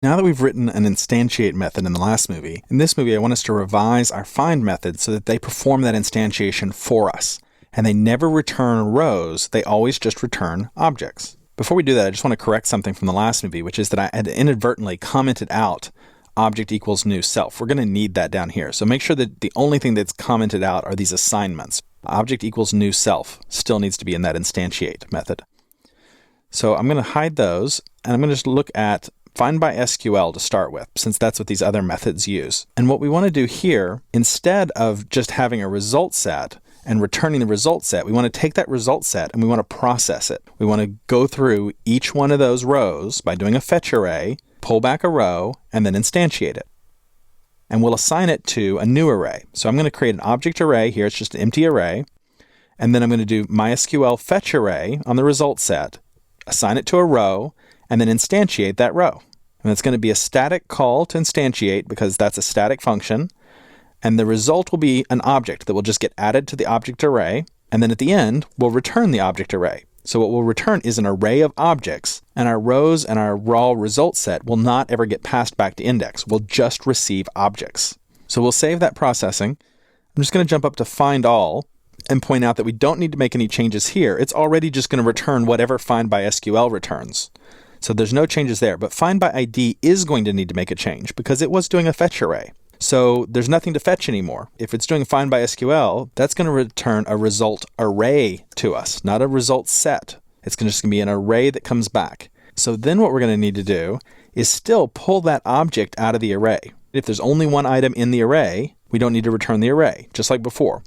Now that we've written an instantiate method in the last movie, in this movie I want us to revise our find method so that they perform that instantiation for us. And they never return rows, they always just return objects. Before we do that, I just want to correct something from the last movie, which is that I had inadvertently commented out object equals new self. We're going to need that down here. So make sure that the only thing that's commented out are these assignments. Object equals new self still needs to be in that instantiate method. So I'm going to hide those, and I'm going to just look at find by SQL to start with, since that's what these other methods use. And what we want to do here, instead of just having a result set and returning the result set, we want to take that result set and we want to process it. We want to go through each one of those rows by doing a fetch array, pull back a row, and then instantiate it. And we'll assign it to a new array. So I'm going to create an object array here. It's just an empty array. And then I'm going to do MySQL fetch array on the result set, assign it to a row, and then instantiate that row. And it's going to be a static call to instantiate because that's a static function. And the result will be an object that will just get added to the object array. And then at the end, we'll return the object array. So what we'll return is an array of objects, and our rows and our raw result set will not ever get passed back to index. We'll just receive objects. So we'll save that processing. I'm just going to jump up to find all and point out that we don't need to make any changes here. It's already just going to return whatever find by SQL returns. So there's no changes there, but find by ID is going to need to make a change because it was doing a fetch array. So there's nothing to fetch anymore. If it's doing find by SQL, that's going to return a result array to us, not a result set. It's just going to be an array that comes back. So then what we're going to need to do is still pull that object out of the array. If there's only one item in the array, we don't need to return the array, just like before.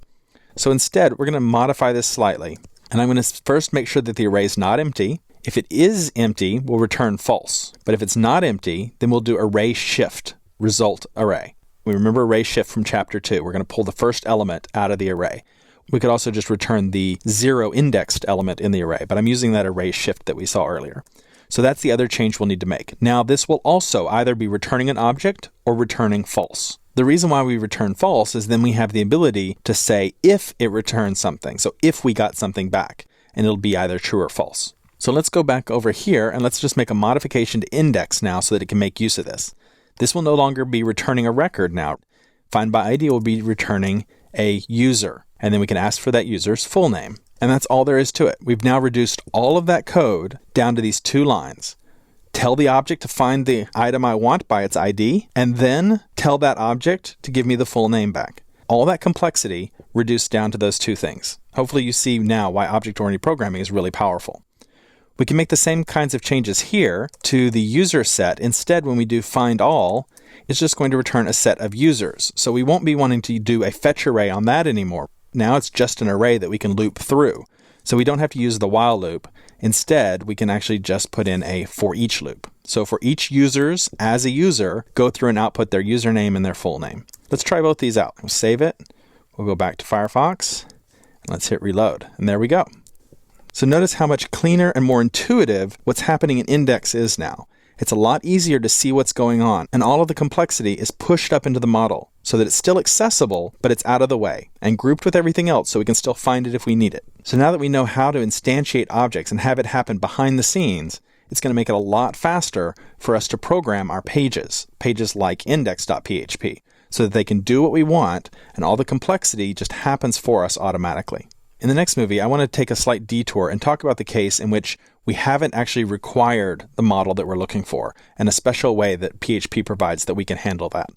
So instead, we're going to modify this slightly. And I'm going to first make sure that the array is not empty. If it is empty, we'll return false. But if it's not empty, then we'll do array shift result array. We remember array shift from chapter 2. We're going to pull the first element out of the array. We could also just return the 0 indexed element in the array, but I'm using that array shift that we saw earlier. So that's the other change we'll need to make. Now this will also either be returning an object or returning false. The reason why we return false is then we have the ability to say if it returns something. So if we got something back, and it'll be either true or false. So let's go back over here and let's just make a modification to index now so that it can make use of this. This will no longer be returning a record now. Find by ID will be returning a user, and then we can ask for that user's full name. And that's all there is to it. We've now reduced all of that code down to these 2 lines. Tell the object to find the item I want by its ID, and then tell that object to give me the full name back. All that complexity reduced down to those 2 things. Hopefully you see now why object-oriented programming is really powerful. We can make the same kinds of changes here to the user set. Instead, when we do find all, it's just going to return a set of users. So we won't be wanting to do a fetch array on that anymore. Now it's just an array that we can loop through. So we don't have to use the while loop. Instead, we can actually just put in a for each loop. So for each users, as a user, go through and output their username and their full name. Let's try both these out. We'll save it. We'll go back to Firefox. And let's hit reload. And there we go. So notice how much cleaner and more intuitive what's happening in index is now. It's a lot easier to see what's going on, and all of the complexity is pushed up into the model so that it's still accessible, but it's out of the way and grouped with everything else so we can still find it if we need it. So now that we know how to instantiate objects and have it happen behind the scenes, it's going to make it a lot faster for us to program our pages like index.php, so that they can do what we want and all the complexity just happens for us automatically. In the next movie, I want to take a slight detour and talk about the case in which we haven't actually required the model that we're looking for and a special way that PHP provides that we can handle that.